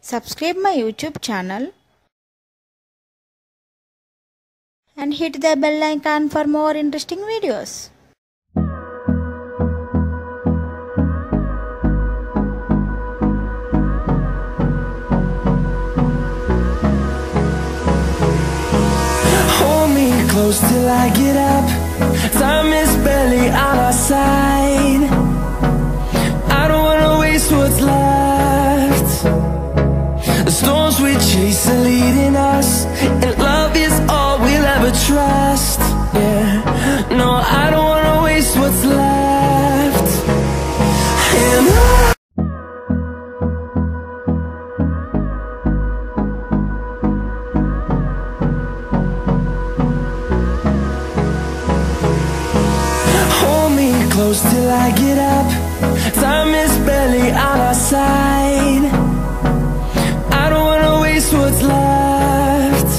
Subscribe my YouTube channel and hit the bell icon for more interesting videos. Hold me close till I get up. Time is barely on our side. I don't wanna waste what's left. The storms we chase are leading us, and love is all we'll ever trust. Yeah, no, I don't wanna waste what's left. And hold me close till I get up. Time is barely on our side. I don't wanna waste what's left.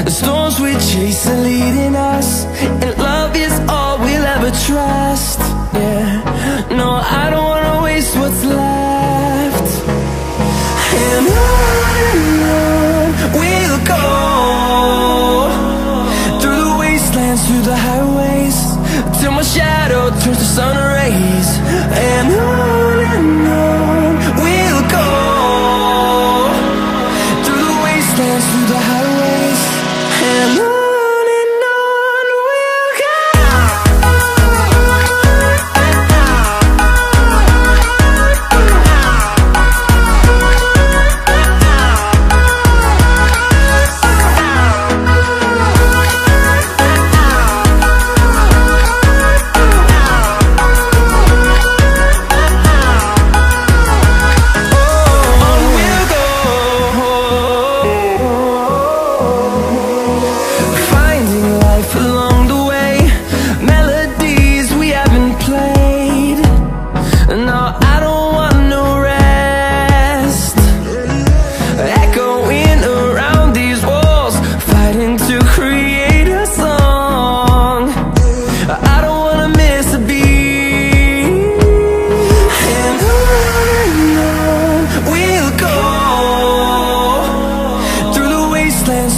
The storms we chase are leading us, and love is all we'll ever trust. Yeah, no, I don't wanna waste what's left. And on we'll go, through the wastelands, through the highways, till my shadow turns to sun rays. And on we'll go, through the wastelands, through the highways, and on we'll go.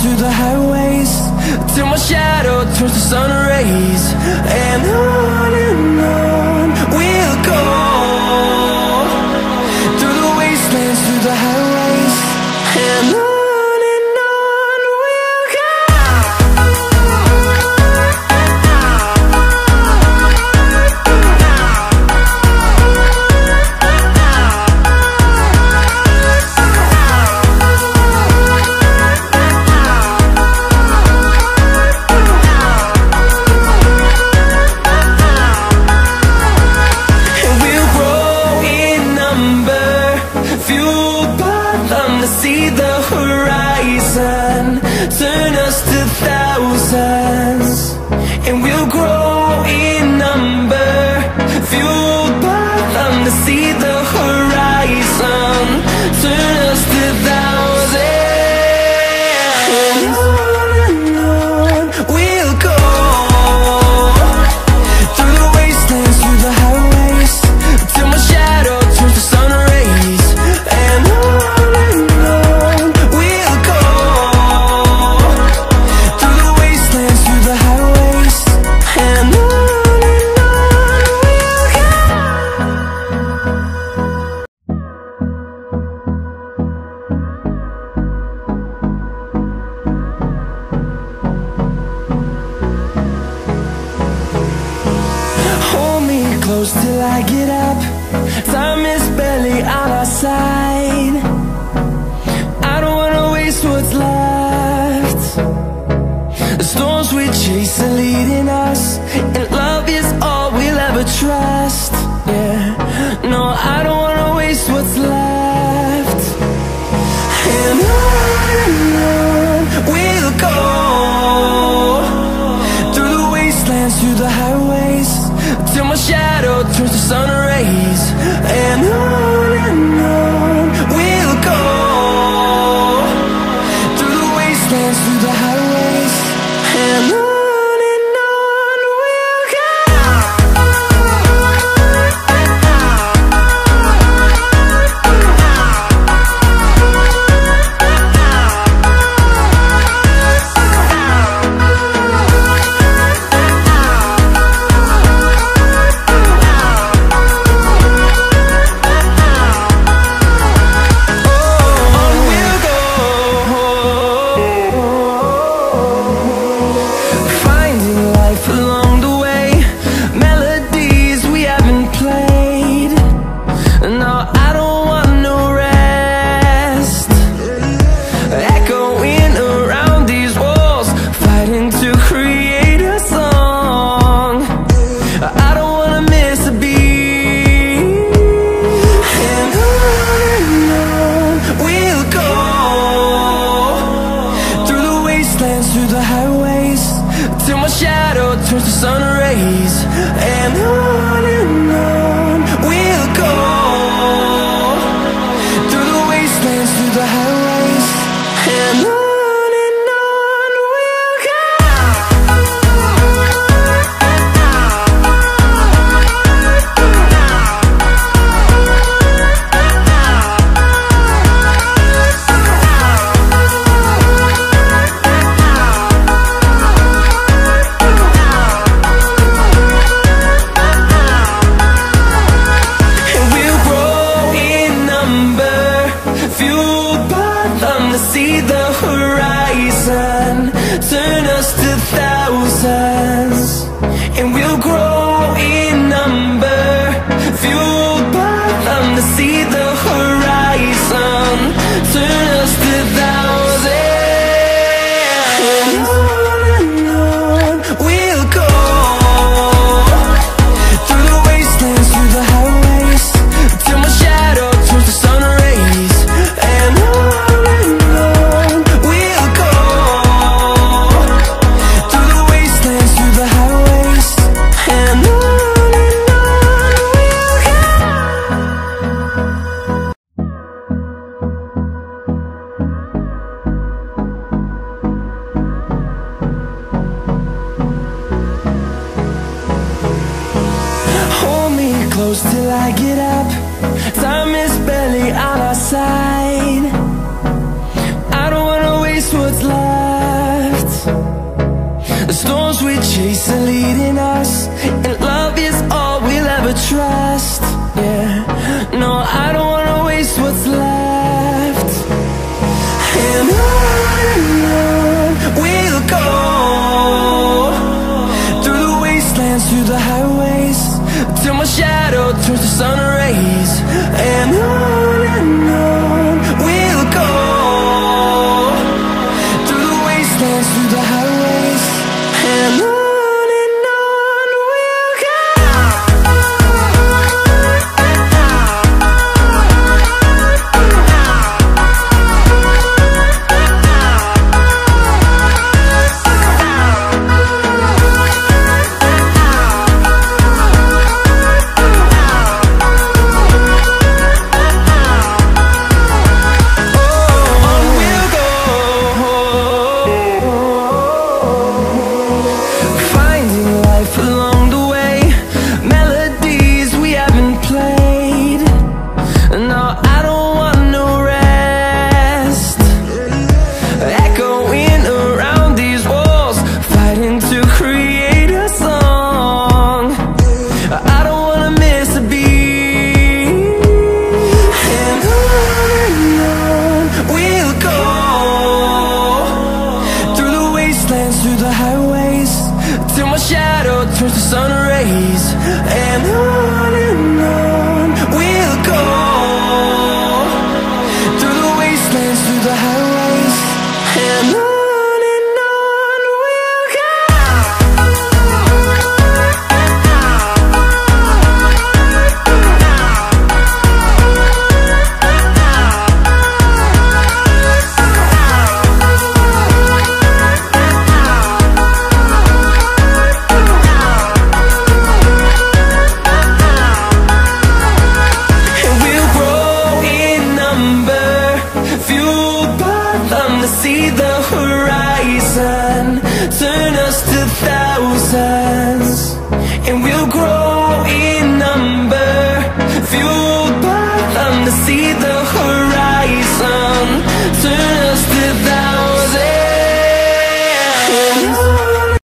Through the highways, till my shadow turns to sun rays. And on we'll go, through the wastelands, through the highways, and on we'll go. See the horizon, turn us to thousands, and we'll grow in number, fueled by them. To see the horizon, turn us to thousands, and on we'll go, through the wastelands, through the highways, till my shadow turns to sun rays. And on close till I get up. Time is barely on our side. I don't wanna waste what's left. The storms we chase are leading us, and love is all we'll ever trust. Yeah, no, I don't wanna waste what's left. And on we'll go, through the wastelands, through the highways, till my shadow turns to sun rays. And on we'll go, through the wastelands, through the highways, and on we'll go. dance through the highways, and on we'll go. See the horizon.